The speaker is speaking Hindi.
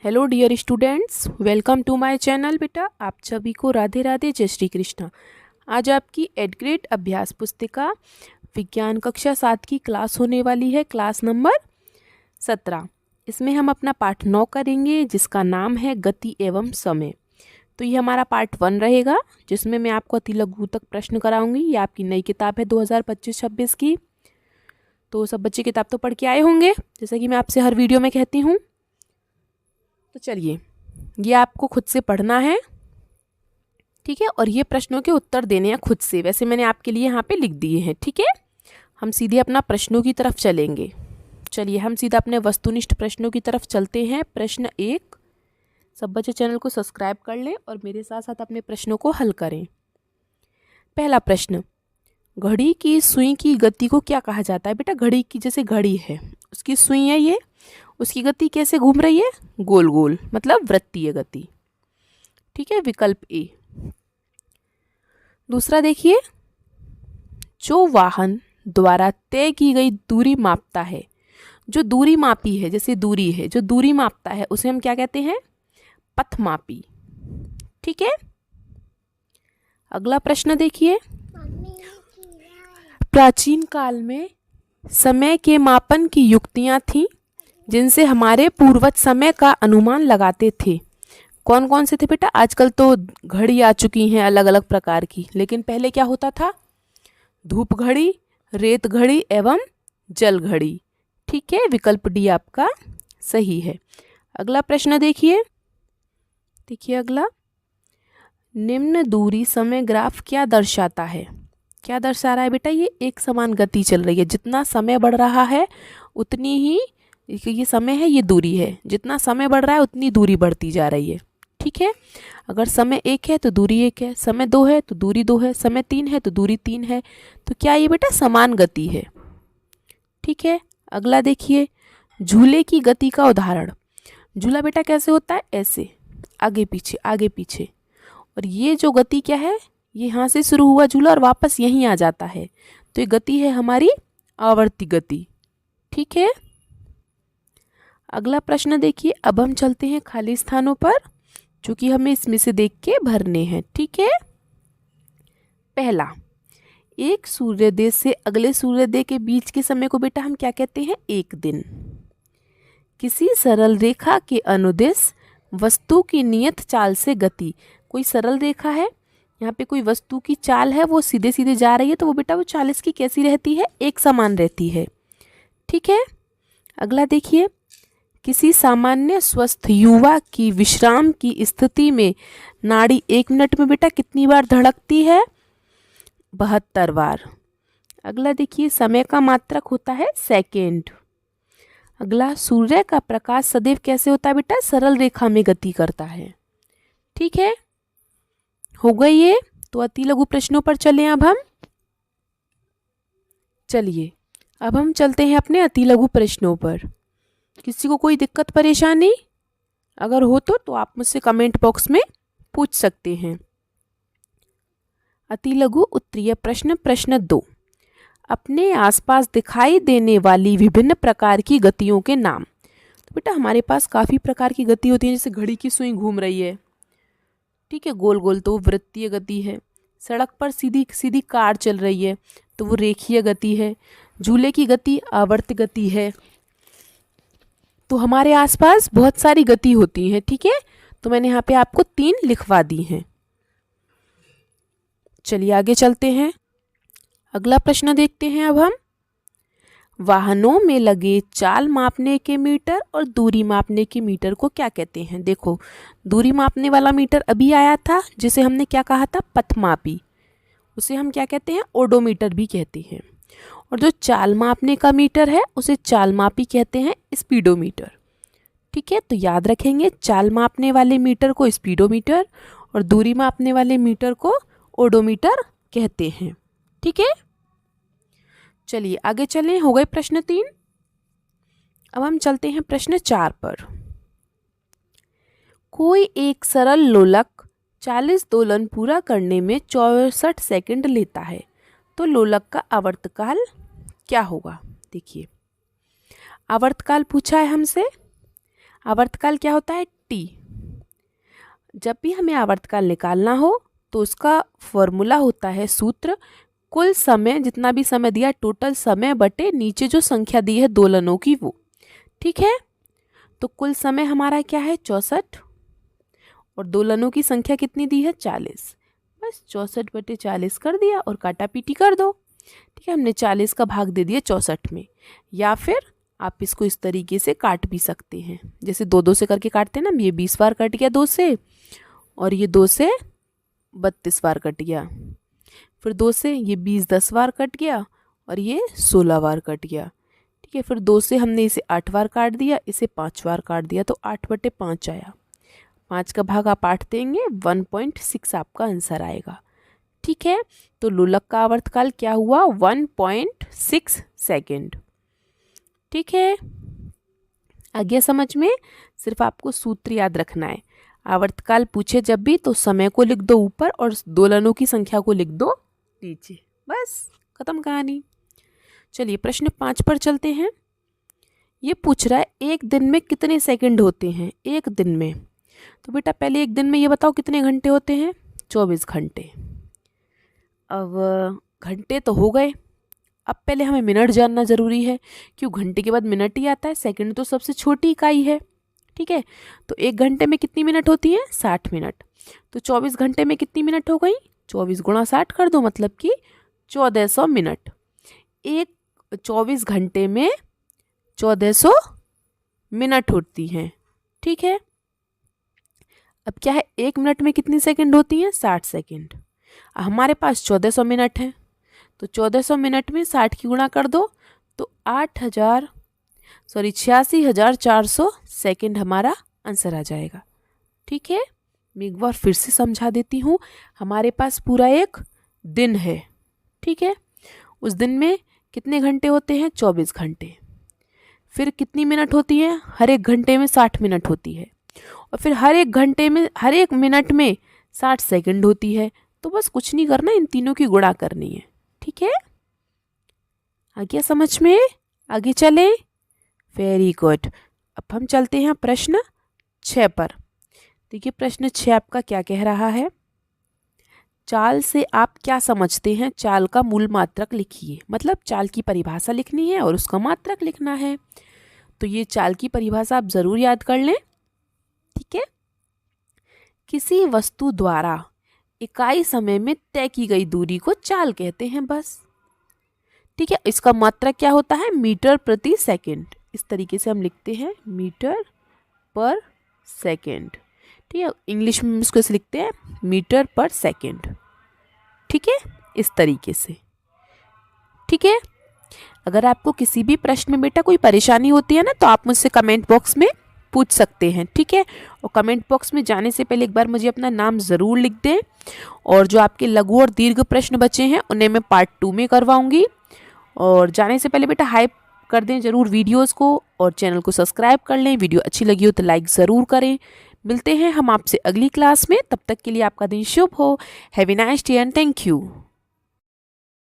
Hello dear students, welcome to my channel. बेटा आप सभी को राधे राधे, जय श्री कृष्ण। आज आपकी एड ग्रेड अभ्यास पुस्तिका विज्ञान कक्षा 7 की क्लास होने वाली है, क्लास नंबर 17। इसमें हम अपना पाठ 9 करेंगे जिसका नाम है गति एवं समय। तो ये हमारा पार्ट 1 रहेगा जिसमें मैं आपको अति लघु तक प्रश्न कराऊंगी। ये आपकी नई किताब है 2025-26 की। तो सब बच्चे किताब तो पढ़ के आए होंगे, जैसा कि मैं आपसे हर वीडियो में कहती हूँ। तो चलिए, ये आपको खुद से पढ़ना है, ठीक है, और ये प्रश्नों के उत्तर देने हैं खुद से। वैसे मैंने आपके लिए यहाँ पे लिख दिए हैं, ठीक है। हम सीधे अपना प्रश्नों की तरफ चलेंगे। चलिए हम सीधा अपने वस्तुनिष्ठ प्रश्नों की तरफ चलते हैं। प्रश्न 1। सब बच्चे चैनल को सब्सक्राइब कर लें और मेरे साथ साथ अपने प्रश्नों को हल करें। पहला प्रश्न, घड़ी की सुई की गति को क्या कहा जाता है? बेटा घड़ी की, जैसे घड़ी है उसकी सुई है ये, उसकी गति कैसे घूम रही है? गोल गोल, मतलब वृत्तीय गति, ठीक है, विकल्प ए। दूसरा देखिए, जो वाहन द्वारा तय की गई दूरी मापता है, जो दूरी मापी है, जैसे दूरी है, जो दूरी मापता है उसे हम क्या कहते हैं? पथमापी, ठीक है। अगला प्रश्न देखिए, प्राचीन काल में समय के मापन की युक्तियां थीं जिनसे हमारे पूर्वज समय का अनुमान लगाते थे। कौन कौन से थे बेटा? आजकल तो घड़ी आ चुकी हैं अलग अलग प्रकार की, लेकिन पहले क्या होता था? धूप घड़ी, रेत घड़ी एवं जल घड़ी, ठीक है। विकल्प डी आपका सही है। अगला प्रश्न देखिए, अगला, निम्न दूरी समय ग्राफ क्या दर्शाता है? क्या दर्शा रहा है बेटा? ये एक समान गति चल रही है, जितना समय बढ़ रहा है उतनी ही, ये समय है, ये दूरी है, जितना समय बढ़ रहा है उतनी दूरी बढ़ती जा रही है, ठीक है। अगर समय 1 है तो दूरी 1 है, समय 2 है तो दूरी 2 है, समय 3 है तो दूरी 3 है। तो क्या ये बेटा समान गति है, ठीक है। अगला देखिए, झूले की गति का उदाहरण। झूला बेटा कैसे होता है? ऐसे, आगे पीछे आगे पीछे, और ये जो गति क्या है, ये यहाँ से शुरू हुआ झूला और वापस यहीं आ जाता है, तो ये गति है हमारी आवर्ती गति, ठीक है। अगला प्रश्न देखिए, अब हम चलते हैं खाली स्थानों पर, चूंकि हमें इसमें से देख के भरने हैं, ठीक है। पहला, एक सूर्योदय से अगले सूर्योदय के बीच के समय को बेटा हम क्या कहते हैं? एक दिन। किसी सरल रेखा के अनुदिश वस्तु की नियत चाल से गति। कोई सरल रेखा है, यहाँ पे कोई वस्तु की चाल है, वो सीधे सीधे जा रही है, तो वो बेटा वो चाल इसकी कैसी रहती है? एक समान रहती है, ठीक है। अगला देखिए, किसी सामान्य स्वस्थ युवा की विश्राम की स्थिति में नाड़ी 1 मिनट में बेटा कितनी बार धड़कती है? 72 बार। अगला देखिए, समय का मात्रक होता है सेकेंड। अगला, सूर्य का प्रकाश सदैव कैसे होता है बेटा? सरल रेखा में गति करता है, ठीक है। हो गई ये। तो अति लघु प्रश्नों पर चलें अब हम। चलिए अब हम चलते हैं अपने अति लघु प्रश्नों पर। किसी को कोई दिक्कत परेशानी अगर हो तो आप मुझसे कमेंट बॉक्स में पूछ सकते हैं। अति लघु उत्तरीय प्रश्न, प्रश्न 2। अपने आसपास दिखाई देने वाली विभिन्न प्रकार की गतियों के नाम। तो बेटा हमारे पास काफ़ी प्रकार की गति होती है, जैसे घड़ी की सुई घूम रही है, ठीक है, गोल गोल, तो वृत्तीय गति है। सड़क पर सीधी सीधी कार चल रही है तो वो रेखीय गति है। झूले की गति आवर्त गति है। तो हमारे आसपास बहुत सारी गति होती है, ठीक है। तो मैंने यहाँ पे आपको 3 लिखवा दी हैं। चलिए आगे चलते हैं, अगला प्रश्न देखते हैं अब हम। वाहनों में लगे चाल मापने के मीटर और दूरी मापने के मीटर को क्या कहते हैं? देखो, दूरी मापने वाला मीटर अभी आया था जिसे हमने क्या कहा था? पथमापी। उसे हम क्या कहते हैं? ओडोमीटर भी कहते हैं। और जो चाल मापने का मीटर है उसे चाल मापी कहते हैं, स्पीडोमीटर, ठीक है। तो याद रखेंगे, चाल मापने वाले मीटर को स्पीडोमीटर और दूरी मापने वाले मीटर को ओडोमीटर कहते हैं, ठीक है। चलिए आगे चलें, हो गए प्रश्न 3। अब हम चलते हैं प्रश्न 4 पर। कोई एक सरल लोलक 40 दोलन पूरा करने में 64 सेकंड लेता है, तो लोलक का आवर्तकाल क्या होगा? देखिए, आवर्तकाल पूछा है हमसे। आवर्तकाल क्या होता है? टी। जब भी हमें आवर्तकाल निकालना हो तो उसका फॉर्मूला होता है, सूत्र, कुल समय, जितना भी समय दिया टोटल समय बटे नीचे जो संख्या दी है दोलनों की वो। ठीक है, तो कुल समय हमारा क्या है? 64, और दोलनों की संख्या कितनी दी है? 40। बस 64 बटे 40 कर दिया और काटा पीटी कर दो। ठीक है, हमने 40 का भाग दे दिया 64 में। या फिर आप इसको इस तरीके से काट भी सकते हैं, जैसे 2 से करके काटते हैं ना। ये 20 बार कट गया 2 से, और ये 2 से 32 बार कट गया। फिर 2 से ये 20 10 बार कट गया, और ये 16 बार कट गया। ठीक है, फिर 2 से हमने इसे 8 बार काट दिया, इसे 5 बार काट दिया, तो 8 बटे 5 आया। 5 का भाग आप 8 देंगे, 1.6 आपका आंसर आएगा। ठीक है, तो लोलक का आवर्तकाल क्या हुआ? 1.6 सेकेंड। ठीक है, आ गया समझ में? सिर्फ आपको सूत्र याद रखना है। आवर्तकाल पूछे जब भी तो समय को लिख दो ऊपर और दोलनों की संख्या को लिख दो नीचे, बस खत्म कहानी। चलिए प्रश्न 5 पर चलते हैं। ये पूछ रहा है एक दिन में कितने सेकंड होते हैं? एक दिन में, तो बेटा पहले एक दिन में ये बताओ कितने घंटे होते हैं? 24 घंटे। अब घंटे तो हो गए, अब पहले हमें मिनट जानना ज़रूरी है, क्यों? घंटे के बाद मिनट ही आता है, सेकंड तो सबसे छोटी इकाई है। ठीक है, तो एक घंटे में कितनी मिनट होती है? 60 मिनट। तो 24 घंटे में कितनी मिनट हो गई? 24 गुणा 60 कर दो, मतलब कि 1400 मिनट। एक 24 घंटे में 1400 मिनट होती हैं। ठीक है, अब क्या है, एक मिनट में कितनी सेकंड होती हैं? 60 सेकंड। हमारे पास 1400 मिनट है, तो 1400 मिनट में 60 की गुणा कर दो, तो 86,400 सेकंड हमारा आंसर आ जाएगा। ठीक है, मैं एक बार फिर से समझा देती हूँ। हमारे पास पूरा एक दिन है। ठीक है, उस दिन में कितने घंटे होते हैं? 24 घंटे। फिर कितनी मिनट होती है? हर एक घंटे में 60 मिनट होती है, और फिर हर एक घंटे में, हर एक मिनट में 60 सेकंड होती है। तो बस कुछ नहीं करना, इन तीनों की गुणा करनी है। ठीक है, आ गया समझ में? आगे चले। Very good. अब हम चलते हैं प्रश्न 6 पर। देखिए प्रश्न 6 आपका क्या कह रहा है? चाल से आप क्या समझते हैं? चाल का मूल मात्रक लिखिए। मतलब चाल की परिभाषा लिखनी है और उसका मात्रक लिखना है। तो ये चाल की परिभाषा आप जरूर याद कर लें। ठीक है, किसी वस्तु द्वारा इकाई समय में तय की गई दूरी को चाल कहते हैं, बस। ठीक है, इसका मात्रक क्या होता है? मीटर प्रति सेकंड। इस तरीके से हम लिखते हैं, मीटर पर सेकंड। ठीक है, इंग्लिश में इसको ऐसे लिखते हैं, मीटर पर सेकंड। ठीक है, इस तरीके से। ठीक है, अगर आपको किसी भी प्रश्न में बेटा कोई परेशानी होती है ना, तो आप मुझसे कमेंट बॉक्स में पूछ सकते हैं। ठीक है, और कमेंट बॉक्स में जाने से पहले एक बार मुझे अपना नाम ज़रूर लिख दें, और जो आपके लघु और दीर्घ प्रश्न बचे हैं उन्हें मैं पार्ट 2 में करवाऊंगी। और जाने से पहले बेटा हाइप कर दें ज़रूर वीडियोस को, और चैनल को सब्सक्राइब कर लें। वीडियो अच्छी लगी हो तो लाइक ज़रूर करें। मिलते हैं हम आपसे अगली क्लास में, तब तक के लिए आपका दिन शुभ हो। Have a nice day and thank you.